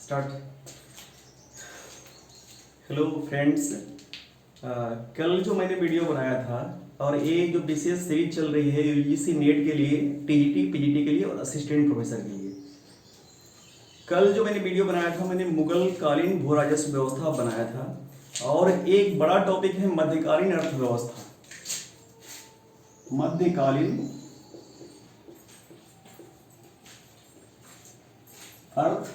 Start. Hello friends, कल जो मैंने वीडियो बनाया था और ये जो विशेष सीरीज चल रही है यूजीसी नेट के लिए, टीजीटी पीजीटी के लिए और असिस्टेंट प्रोफेसर के लिए। कल जो मैंने वीडियो बनाया था मैंने मुगल कालीन भू राजस्व व्यवस्था बनाया था और एक बड़ा टॉपिक है मध्यकालीन अर्थव्यवस्था। मध्यकालीन अर्थव्यवस्था,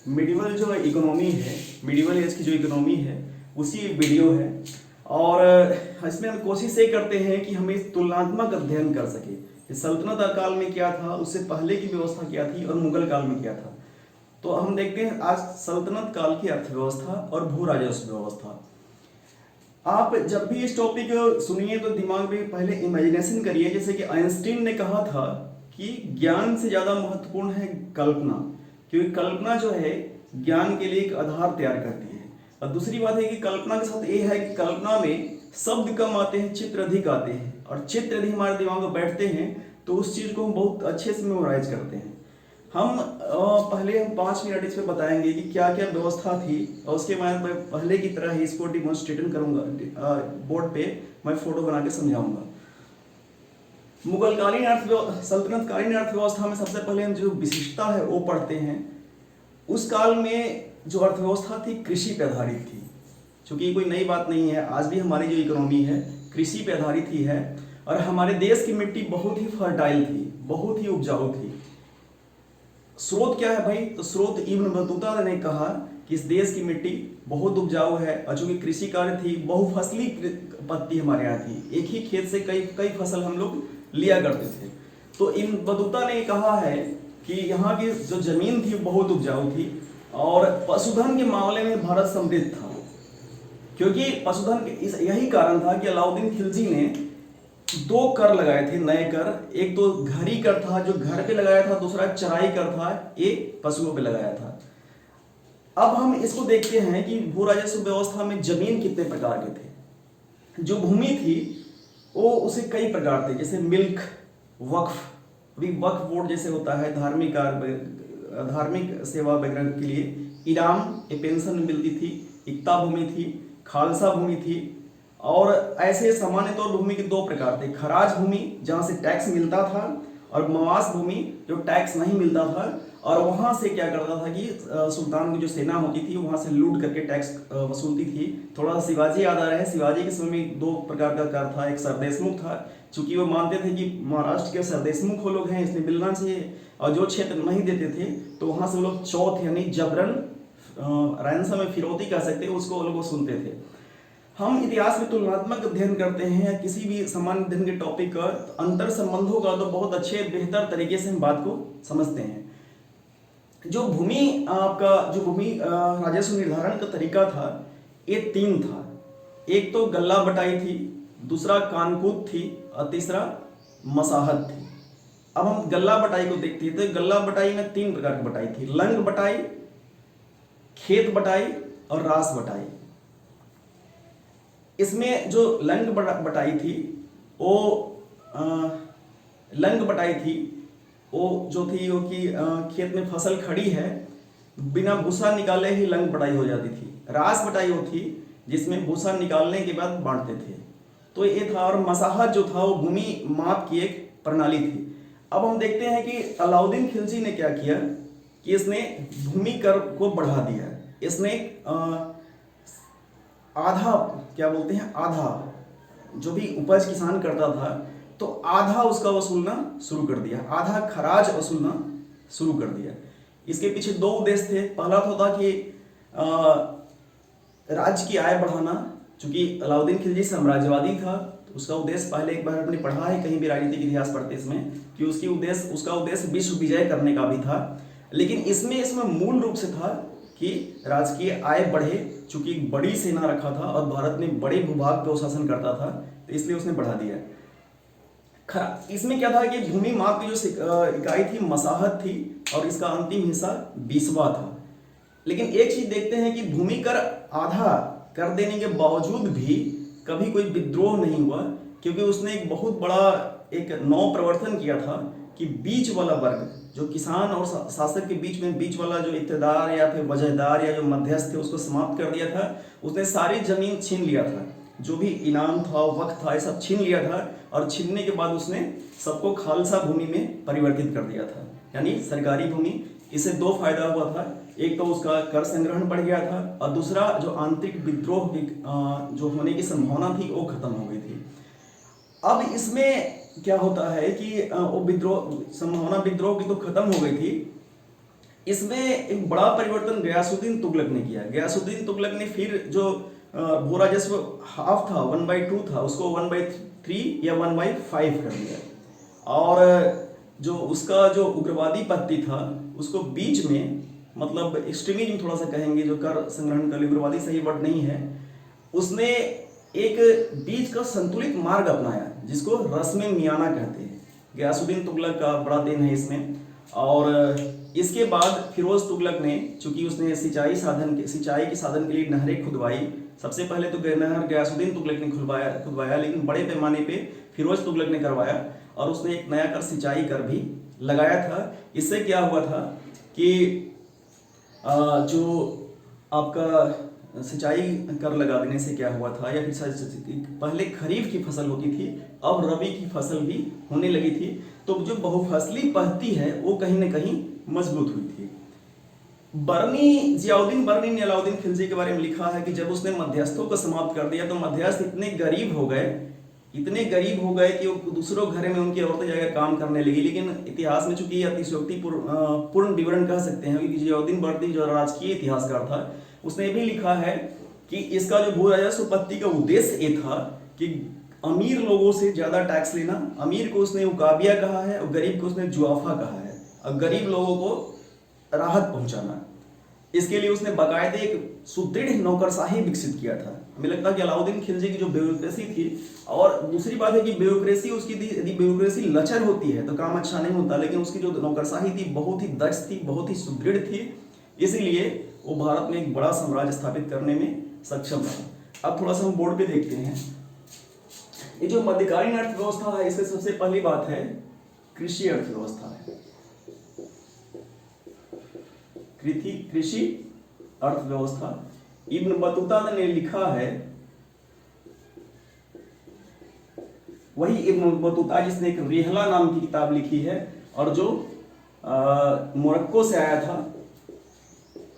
मिडिवल जो इकोनॉमी है, मिडिवल एज की जो इकोनॉमी है उसी वीडियो है। और इसमें हम कोशिश ये करते हैं कि हम इस तुलनात्मक अध्ययन कर सके कि सल्तनत काल में क्या था, उससे पहले की व्यवस्था क्या थी और मुगल काल में क्या था। तो हम देखते हैं आज सल्तनत काल की अर्थव्यवस्था और भू राजस्व व्यवस्था। आप जब भी इस टॉपिक सुनिए तो दिमाग में पहले इमेजिनेशन करिए, जैसे कि आइंस्टीन ने कहा था कि ज्ञान से ज्यादा महत्वपूर्ण है कल्पना, क्योंकि कल्पना जो है ज्ञान के लिए एक आधार तैयार करती है। और दूसरी बात है कि कल्पना के साथ ये है कि कल्पना में शब्द कम आते हैं, चित्र अधिक आते हैं, और चित्र यदि हमारे दिमाग में बैठते हैं तो उस चीज को हम बहुत अच्छे से मेमोराइज करते हैं। हम पहले 5 मिनट इस पर बताएंगे कि क्या क्या व्यवस्था थी, और उसके बाद मैं पहले की तरह ही इसको डिमॉन्स्ट्रेट करूंगा, बोर्ड पे मैं फोटो बना के समझाऊंगा। मुगलकालीन सल्तनतकालीन अर्थव्यवस्था में सबसे पहले हम जो विशिष्टता है वो पढ़ते हैं। उस काल में जो अर्थव्यवस्था थी कृषि पे आधारित थी, क्योंकि कोई नई बात नहीं है, आज भी हमारी जो इकोनॉमी है कृषि पे आधारित ही है। और हमारे देश की मिट्टी बहुत ही फर्टाइल थी, बहुत ही उपजाऊ थी। स्रोत क्या है भाई? तो स्रोत इब्न बतूता ने कहा कि इस देश की मिट्टी बहुत उपजाऊ है, और चूंकि कृषि कार्य थी, बहुफसली पत्ती हमारे यहाँ थी, एक ही खेत से कई कई फसल हम लोग लिया करते थे। तो इब्न बतूता ने कहा है कि यहाँ की जो जमीन थी बहुत उपजाऊ थी, और पशुधन के मामले में भारत समृद्ध था। क्योंकि पशुधन यही कारण था कि अलाउद्दीन खिलजी ने 2 कर लगाए थे, नए कर। एक तो घरी कर था जो घर पे लगाया था, दूसरा चराई कर था, एक पशुओं पे लगाया था। अब हम इसको देखते हैं कि भू राजस्व व्यवस्था में जमीन कितने प्रकार के थे। जो भूमि थी वो उसे कई प्रकार थे, जैसे मिल्क, वक्फ, अभी वक्फ बोर्ड जैसे होता है धार्मिक सेवा वगैरह के लिए, इनाम, एक पेंशन मिलती थी, इक्ता भूमि थी, खालसा भूमि थी। और ऐसे सामान्य तौर भूमि के 2 प्रकार थे, खराज भूमि जहाँ से टैक्स मिलता था, और मवास भूमि जो टैक्स नहीं मिलता था, और वहाँ से क्या करता था कि सुल्तान की जो सेना होती थी वहाँ से लूट करके टैक्स वसूलती थी। थोड़ा सा शिवाजी याद आ रहा है, शिवाजी के समय में 2 प्रकार का कर था। एक सरदेशमुख था, चूंकि वो मानते थे कि महाराष्ट्र के सरदेशमुख वो लोग हैं इसलिए मिलना चाहिए, और जो क्षेत्र नहीं देते थे तो वहाँ से वो लोग चौथ यानी जबरन रैंसम में फिरौती कह सकते हैं, उसको वो लोग वसूलते थे। हम इतिहास में तुलनात्मक अध्ययन करते हैं, किसी भी सामान्य अध्ययन के टॉपिक का अंतर संबंधों का तो बहुत अच्छे बेहतर तरीके से हम बात को समझते हैं। जो भूमि राजस्व निर्धारण का तरीका था ये 3 था। एक तो गल्ला बटाई थी, दूसरा कानकूद थी, और तीसरा मसाहत थी। अब हम गल्ला बटाई को देखते हैं तो गल्ला बटाई में 3 प्रकार की बटाई थी, लंग बटाई, खेत बटाई और रास बटाई। इसमें जो लंग बटाई थी वो जो थी वो कि खेत में फसल खड़ी है, बिना भूसा निकाले ही लंग बटाई हो जाती थी। रास बटाई वो थी जिसमें भूसा निकालने के बाद बांटते थे, तो ये था। और मसाहत जो था वो भूमि माप की एक प्रणाली थी। अब हम देखते हैं कि अलाउद्दीन खिलजी ने क्या किया कि इसने भूमि कर को बढ़ा दिया। इसने आधा, क्या बोलते हैं, आधा जो भी उपज किसान करता था तो आधा उसका वसूलना शुरू कर दिया, आधा खराज वसूलना शुरू कर दिया। इसके पीछे 2 उद्देश्य थे। पहला तो था कि राज्य की आय बढ़ाना, चूंकि अलाउद्दीन खिलजी साम्राज्यवादी था तो उसका उद्देश्य, पहले एक बार हमने पढ़ा है कहीं भी राजनीतिक इतिहास पढ़ते इसमें, कि उसका उद्देश्य विश्व विजय करने का भी था। लेकिन इसमें मूल रूप से था कि राजकीय आय बढ़े, चूंकि बड़ी सेना रखा था और भारत में बड़े भूभाग पर शासन करता था, तो इसलिए उसने बढ़ा दिया। इसमें क्या था कि भूमि माप की जो इकाई थी मसाहत थी, और इसका अंतिम हिस्सा 20वां था। लेकिन एक चीज देखते हैं कि भूमि कर आधा कर देने के बावजूद भी कभी कोई विद्रोह नहीं हुआ, क्योंकि उसने एक बहुत बड़ा एक नौ प्रवर्तन किया था कि बीच वाला वर्ग, जो किसान और शासक के बीच में बीच वाला जो इक़्तिदार या फिर वजहदार या जो मध्यस्थ थे उसको समाप्त कर दिया था। उसने सारी जमीन छीन लिया था, जो भी इनाम था, वक्त था, ये सब छीन लिया था, और छीनने के बाद उसने सबको खालसा भूमि में परिवर्तित कर दिया था, यानी सरकारी भूमि। इससे दो फायदा हुआ था, एक तो उसका कर संग्रहण बढ़ गया था, और दूसरा जो आंतरिक विद्रोह जो होने की संभावना थी वो खत्म हो गई थी। अब इसमें क्या होता है कि वो संभावना विद्रोह की तो खत्म हो गई थी। इसमें एक बड़ा परिवर्तन गयासुद्दीन तुगलक ने किया। गयासुद्दीन तुगलक ने फिर जो भू राजस्व हाफ था, 1/2 था, उसको 1/3 या 1/5 कर दिया, और जो उसका जो उग्रवादी पत्ती था उसको बीच में, मतलब एक्सट्रीमिज्म थोड़ा सा कहेंगे, जो कर संग्रहण कर, उग्रवादी सही वर्ड नहीं है, उसने एक बीच का संतुलित मार्ग अपनाया जिसको रस्म मियाना कहते हैं। गयासुद्दीन तुगलक का बड़ा देन है इसमें। और इसके बाद फिरोज तुगलक ने, चूंकि उसने सिंचाई के साधन के लिए नहरें खुदवाई, सबसे पहले तो नहर गयासुद्दीन तुगलक ने खुदवाया, लेकिन बड़े पैमाने पे फिरोज तुगलक ने करवाया, और उसने एक नया कर सिंचाई कर भी लगाया था। इससे क्या हुआ था कि जो आपका सिंचाई कर लगा देने से क्या हुआ था, या फिर पहले खरीफ की फसल होती थी, अब रबी की फसल भी होने लगी थी, तो जो बहुफसली पद्धति है वो कहीं ना कहीं मजबूत हुई थी। जियाउद्दीन बर्नी ने अलाउद्दीन खिलजी के बारे में लिखा है कि जब उसने मध्यस्थों को समाप्त कर दिया तो मध्यस्थ इतने गरीब हो गए कि वो दूसरों घरों में उनकी औरतें जाकर काम करने लगी। लेकिन इतिहास में चूंकि अतिशयोक्ति पूर्ण विवरण कह सकते हैं, क्योंकि जियाउद्दीन बर्नी जो राजकीय इतिहासकार था उसने भी लिखा है कि इसका जो भू राजस्व पत्ती का उद्देश्य ये था कि अमीर लोगों से ज्यादा टैक्स लेना। अमीर को उसने उकाबिया कहा है और गरीब को उसने जुआफा कहा है, और गरीब लोगों को राहत पहुंचाना। इसके लिए उसने बाकायदे एक सुदृढ़ नौकरशाही विकसित किया था। हमें लगता है कि अलाउद्दीन खिलजी की जो ब्यूरोक्रेसी थी, और दूसरी बात है कि ब्यूरोक्रेसी उसकी यदि ब्यूरोक्रेसी लचर होती है तो काम अच्छा नहीं होता, लेकिन उसकी जो नौकरशाही थी बहुत ही दक्ष थी, बहुत ही सुदृढ़ थी, इसीलिए वो भारत में एक बड़ा साम्राज्य स्थापित करने में सक्षम रहा। अब थोड़ा सा हम बोर्ड पे देखते हैं। ये जो मध्यकालीन अर्थव्यवस्था है, इससे सबसे पहली बात है कृषि अर्थव्यवस्था है। कृषि अर्थव्यवस्था इब्न बतूता ने लिखा है, वही इब्न बतूता जिसने एक रिहला नाम की किताब लिखी है, और जो मोरक्को से आया था,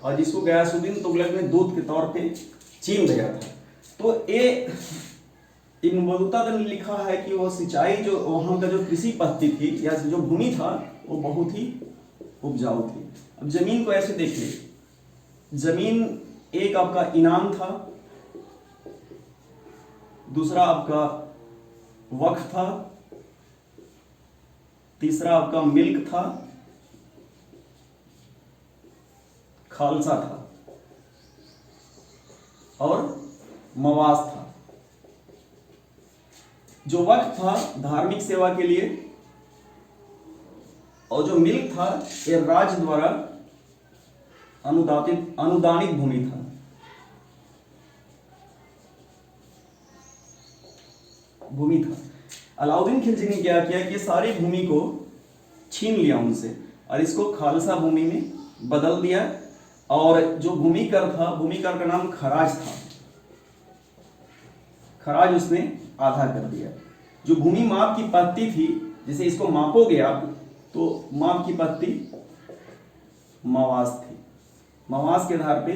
और जिसको गयासुद्दीन तुगलक ने दूत के तौर पे चीन भेजा था। तो ये इब्न बतूता ने लिखा है कि वो सिंचाई, जो वहां का जो कृषि पद्धति थी या जो भूमि था वो बहुत ही उपजाऊ थी। अब जमीन को ऐसे देख ले, जमीन एक आपका इनाम था, दूसरा आपका वक्फ था, तीसरा आपका मिल्क था, खालसा था, और मवास था। जो वक्फ था धार्मिक सेवा के लिए, और जो मिल्क था ये राज्य द्वारा अनुदानित भूमि था। अलाउद्दीन खिलजी ने क्या किया कि सारी भूमि को छीन लिया उनसे, और इसको खालसा भूमि में बदल दिया, और जो भूमि कर था, भूमि कर का नाम खराज था, खराज उसने आधा कर दिया। जो भूमि माप की पत्ती थी, जैसे इसको मापोगे आप तो माप की पत्ती मवास थी, मवास के आधार पे,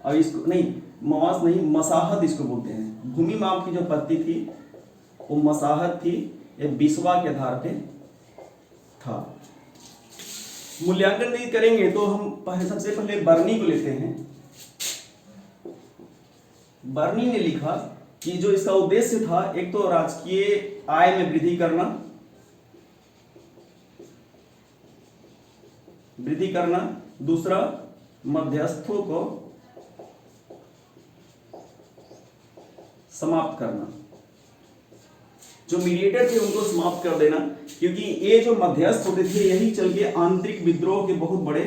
और इसको नहीं, मवास नहीं, मसाहत इसको बोलते हैं। भूमि माप की जो पत्ती थी वो मसाहत थी, ये बिस्वा के आधार पे था। मूल्यांकन नहीं करेंगे तो हम सबसे पहले बर्नी को लेते हैं। बर्नी ने लिखा कि जो इसका उद्देश्य था, एक तो राजकीय आय में वृद्धि करना, दूसरा मध्यस्थों को समाप्त करना, जो मीडिएटर थे उनको समाप्त कर देना, क्योंकि ये जो मध्यस्थ होते थे यही चल के आंतरिक विद्रोह के बहुत बड़े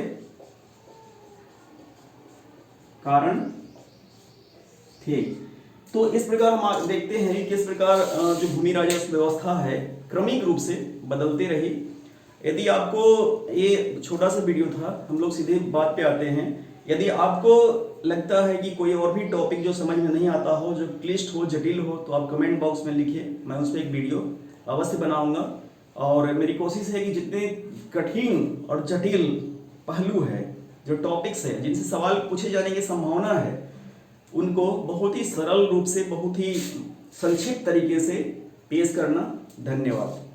कारण थे। तो इस प्रकार हम देखते हैं कि किस प्रकार जो भूमि राजस्व व्यवस्था है क्रमिक रूप से बदलती रही। यदि आपको, ये छोटा सा वीडियो था, हम लोग सीधे बात पे आते हैं। यदि आपको लगता है कि कोई और भी टॉपिक जो समझ में नहीं आता हो, जो क्लिष्ट हो, जटिल हो, तो आप कमेंट बॉक्स में लिखिए, मैं उस पर एक वीडियो अवश्य बनाऊंगा। और मेरी कोशिश है कि जितने कठिन और जटिल पहलू है, जो टॉपिक्स है, जिनसे सवाल पूछे जाने की संभावना है, उनको बहुत ही सरल रूप से, बहुत ही संक्षिप्त तरीके से पेश करना। धन्यवाद।